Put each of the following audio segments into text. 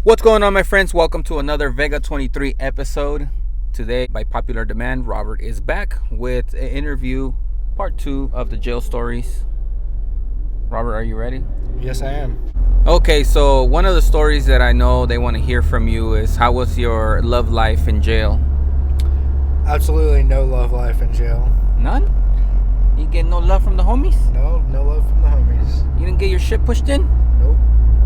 What's going on, my friends? Welcome to another Vega 23 episode. Today, by popular demand, Robert is back with an interview, part 2 of the jail stories. Robert, are you ready? Yes, I am. Okay, so one of the stories that I know they want to hear from you is how was your love life in jail? Absolutely no love life in jail. None? You get no love from the homies? No love from the homies. You didn't get your shit pushed in? Nope.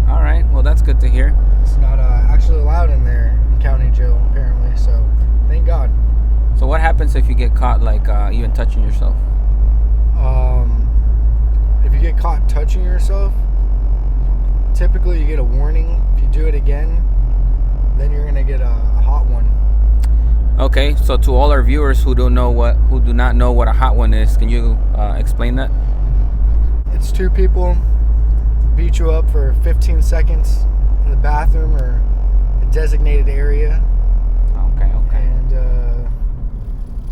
All right, well, that's good to hear. It's not actually allowed in there in county jail, apparently, so thank God. So what happens if you get caught, even touching yourself? If you get caught touching yourself, typically you get a warning. If you do it again, then you're going to get a hot one. Okay, so to all our viewers who do not know what a hot one is, can you explain that? It's two people beat you up for 15 seconds in the bathroom or a designated area. Okay. And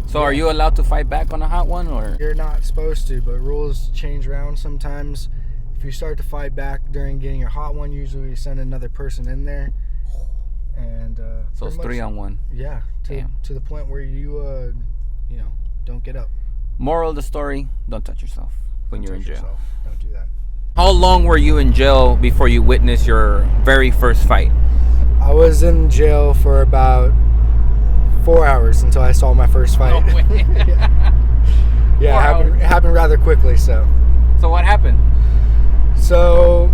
So are you allowed to fight back on a hot one, or? you're not supposed to, but rules change around sometimes. If you start to fight back during getting your hot one, usually you send another person in there. And So it's 3-on-1. Yeah, to the point where you don't get up. Moral of the story: don't touch yourself when you're in jail. Don't do that. How long were you in jail before you witnessed your very first fight? I was in jail for about 4 hours until I saw my first fight. No way. Yeah, it happened rather quickly. So what happened? So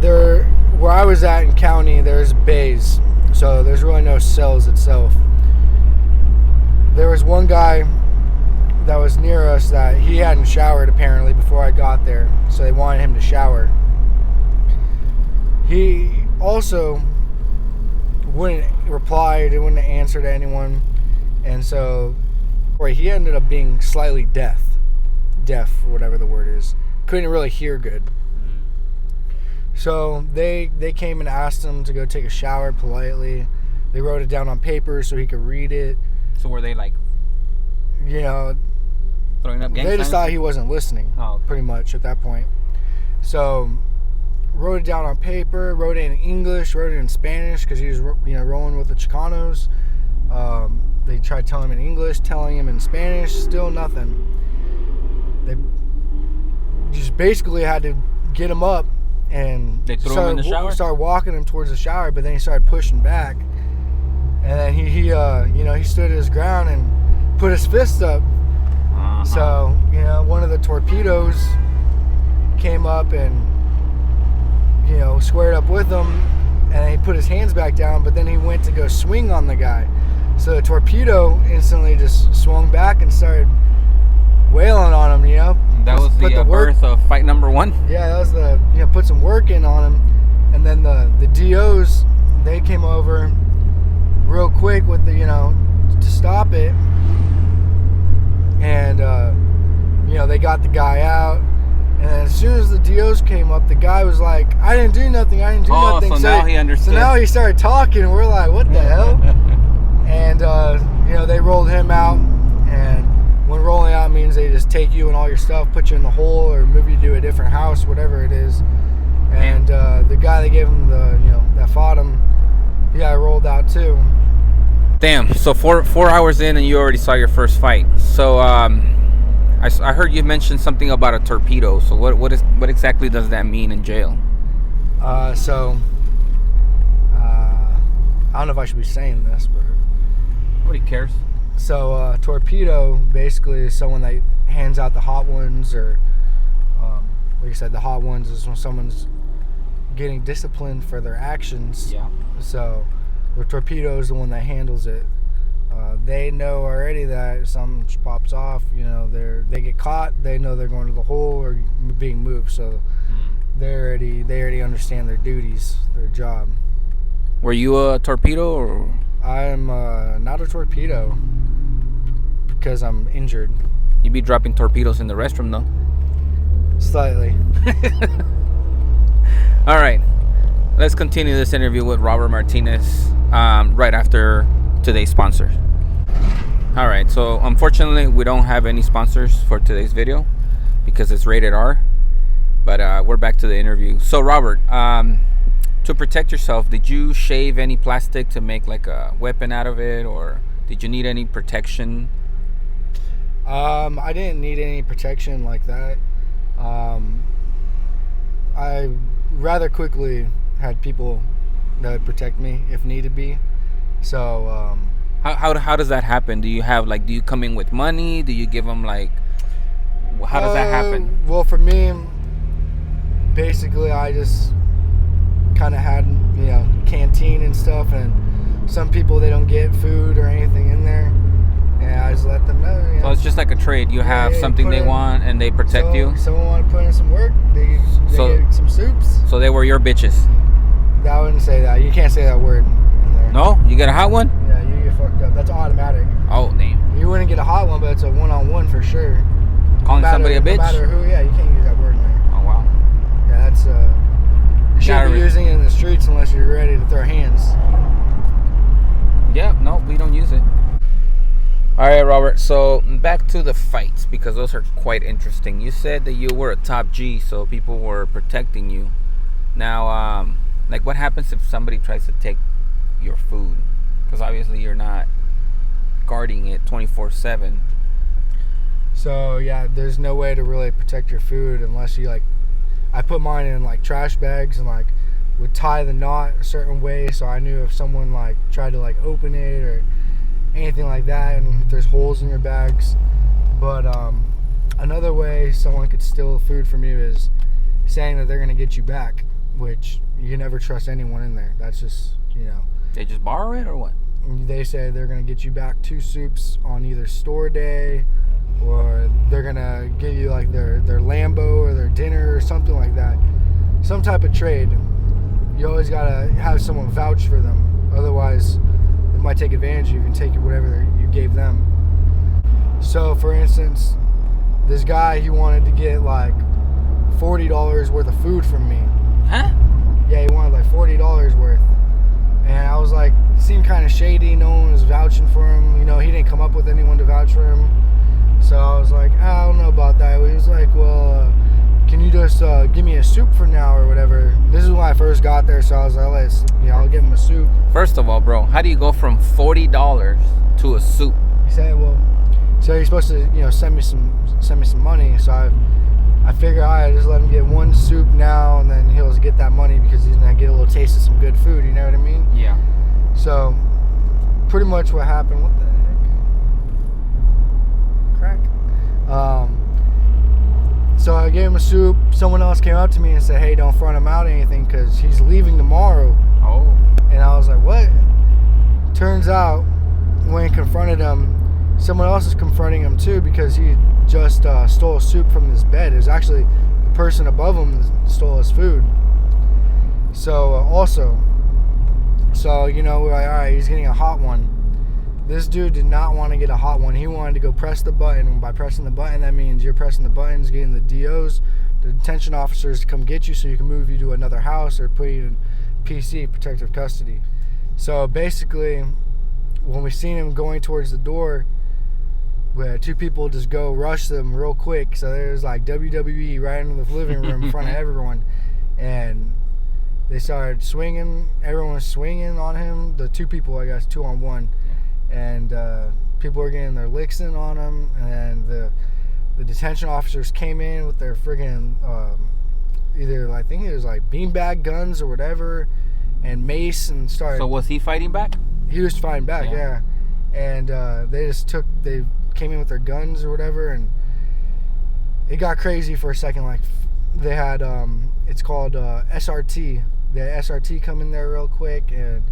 where I was at in county, there's bays, so there's really no cells itself. There was one guy that was near us that he hadn't showered apparently before I got there, so they wanted him to shower. He also wouldn't reply, he wouldn't answer to anyone, and so he ended up being slightly deaf, or whatever the word is. Couldn't really hear good. So they came and asked him to go take a shower politely. They wrote it down on paper so he could read it. So were they throwing up gang they just signs? thought he wasn't listening, pretty much at that point. So wrote it down on paper, wrote it in English, wrote it in Spanish because he was rolling with the Chicanos. They tried telling him in English, telling him in Spanish, still nothing. They just basically had to get him up and they threw him in the shower? Started walking him towards the shower, but then he started pushing back. And then he stood his ground and put his fist up. Uh-huh. So, one of the torpedoes came up and, squared up with him, and he put his hands back down, but then he went to go swing on the guy. So the torpedo instantly just swung back and started wailing on him, That was the birth of fight number 1? Yeah, that was put some work in on him. And then the DOs, they came over real quick with to stop it. And, they got the guy out. And as soon as the DOs came up, the guy was like, I didn't do nothing. So now he understood. So now he started talking, and we're like, what the hell? And, they rolled him out. And when rolling out means they just take you and all your stuff, put you in the hole, or move you to a different house, whatever it is. And the guy that gave him that fought him, he got rolled out too. Damn. So 4 hours in, and you already saw your first fight. So I heard you mention something about a torpedo. So what exactly does that mean in jail? I don't know if I should be saying this, but Nobody cares. so torpedo basically is someone that hands out the hot ones, or like I said, the hot ones is when someone's getting disciplined for their actions. Yeah. So the torpedo is the one that handles it. They know already that if something pops off, they get caught, they know they're going to the hole or being moved, so they already understand their duties, their job. Were you a torpedo, or? I'm not a torpedo because I'm injured. You'd be dropping torpedoes in the restroom, though. Slightly. All right, let's continue this interview with Robert Martinez right after today's sponsor. All right, so unfortunately we don't have any sponsors for today's video because it's rated R, but we're back to the interview. So Robert, to protect yourself, did you shave any plastic to make like a weapon out of it, or did you need any protection? I didn't need any protection like that. I rather quickly had people that would protect me if needed be. So how does that happen? Do you have like, do you come in with money? Do you give them like, how does that happen? Well, for me, basically, I just kind of had, canteen and stuff, and some people, they don't get food or anything in there, and I just let them know. So it's just like a trade. You have something they want, and they protect you. Someone want to put in some work, they get some soups. So they were your bitches. I wouldn't say that. You can't say that word in there. No? You get a hot one? Yeah, you get fucked up. That's automatic. Oh, damn. You wouldn't get a hot one, but it's a one-on-one for sure. Calling somebody a bitch? No matter who, yeah, you can't use that word in there. Oh, wow. Yeah, that's, you shouldn't be using it in the streets unless you're ready to throw hands. Yeah, no, we don't use it. All right, Robert, so back to the fights, because those are quite interesting. You said that you were a top G, so people were protecting you. Now, like, what happens if somebody tries to take your food? Because obviously you're not guarding it 24/7. So, yeah, there's no way to really protect your food unless you, like, I put mine in, like, trash bags and, like, would tie the knot a certain way so I knew if someone, like, tried to, like, open it or anything like that, and if there's holes in your bags. But another way someone could steal food from you is saying that they're going to get you back, which you can never trust anyone in there. That's just, They just borrow it or what? They say they're going to get you back 2 soups on either store day, or they're going to give you like their Lambo or their dinner or something like that. Some type of trade. You always got to have someone vouch for them. Otherwise, they might take advantage of you and take whatever you gave them. So, for instance, this guy, he wanted to get like $40 worth of food from me. Huh? Yeah, he wanted like $40 worth. And I was like, it seemed kind of shady. No one was vouching for him. He didn't come up with anyone to vouch for him. So I was like, I don't know about that. He was like, well, can you just give me a soup for now or whatever? This is when I first got there, so I was like, I'll give him a soup. First of all, bro, how do you go from $40 to a soup? He said, so he's supposed to, send me some money. So I figure I just let him get 1 soup now, and then he'll get that money because he's gonna get a little taste of some good food. You know what I mean? Yeah. So pretty much what happened. What the heck? Crack. So I gave him a soup. Someone else came up to me and said, hey, don't front him out or anything because he's leaving tomorrow. Oh. And I was like, what? Turns out, when he confronted him, someone else is confronting him too because he just stole soup from his bed. It was actually the person above him that stole his food. So, we're like, all right, he's getting a hot one. This dude did not want to get a hot one. He wanted to go press the button. And by pressing the button, that means you're pressing the buttons, getting the DOs, the detention officers, to come get you so you can move you to another house or put you in PC, protective custody. So basically, when we seen him going towards the door, where 2 people just go rush them real quick. So there's like WWE right in the living room in front of everyone. And they started swinging. Everyone was swinging on him. The 2 people, I guess, 2 on 1. And people were getting their licks in on him. And the detention officers came in with their friggin' either, I think it was like beanbag guns or whatever, and mace, and started. So was he fighting back? He was fighting back, yeah. And they came in with their guns or whatever, and it got crazy for a second. Like, they had it's called SRT. They had SRT come in there real quick and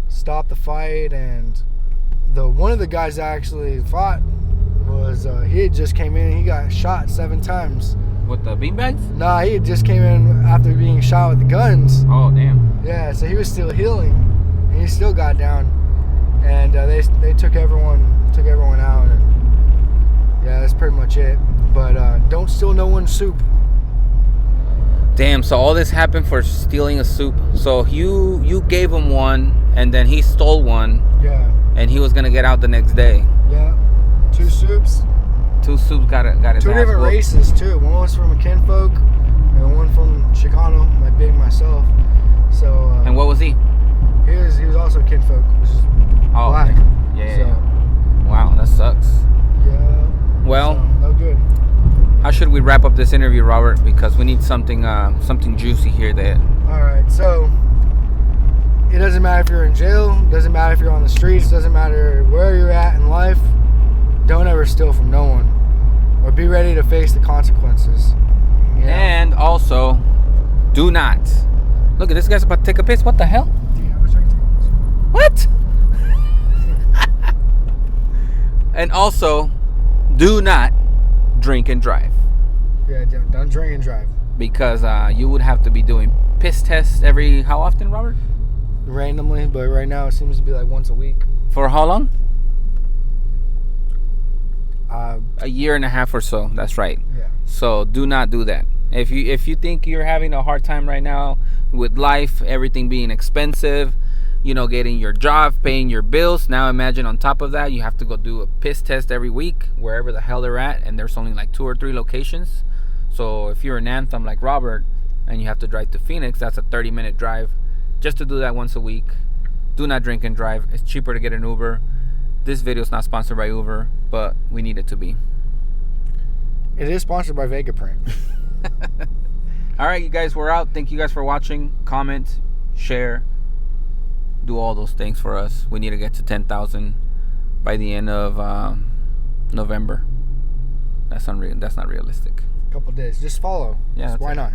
stop the fight. And one of the guys that actually fought was he had just came in and he got shot 7 times. With the beanbags? Nah, he had just came in after being shot with the guns. Oh, damn. Yeah, so he was still healing, and he still got down. And they took everyone out, and yeah, that's pretty much it. But don't steal no one's soup. Damn, so all this happened for stealing a soup. So you gave him one, and then he stole one. Yeah. And he was gonna get out the next day. Yeah. 2 soups. 2 soups got his 2 ass different whooped. races too. One was from a kinfolk, and one from Chicano, like being myself. So So. And what was he? He was also kinfolk, which is black. Okay. Yeah. Wow, that sucks. Yeah. Well, so, no good. How should we wrap up this interview, Robert? Because we need something juicy here. All right. So it doesn't matter if you're in jail. Doesn't matter if you're on the streets. Doesn't matter where you're at in life. Don't ever steal from no one, or be ready to face the consequences. You know? And also, do not. Look at this guy's about to take a piss. What the hell? Yeah, I was trying to take this. What? And also, do not drink and drive. Yeah, don't drink and drive. Because you would have to be doing piss tests how often, Robert? Randomly, but right now it seems to be like once a week. For how long? A year and a half or so. That's right. Yeah. So do not do that. If you think you're having a hard time right now with life, everything being expensive, getting your job, paying your bills. Now imagine on top of that, you have to go do a piss test every week, wherever the hell they're at, and there's only like 2 or 3 locations. So if you're in Anthem like Robert, and you have to drive to Phoenix, that's a 30-minute drive just to do that once a week. Do not drink and drive. It's cheaper to get an Uber. This video is not sponsored by Uber, but we need it to be. It is sponsored by Vegaprint. All right, you guys, we're out. Thank you guys for watching. Comment, share, do all those things for us. We need to get to 10,000 by the end of November. That's not realistic. A couple days. Just follow. Yeah. Why not?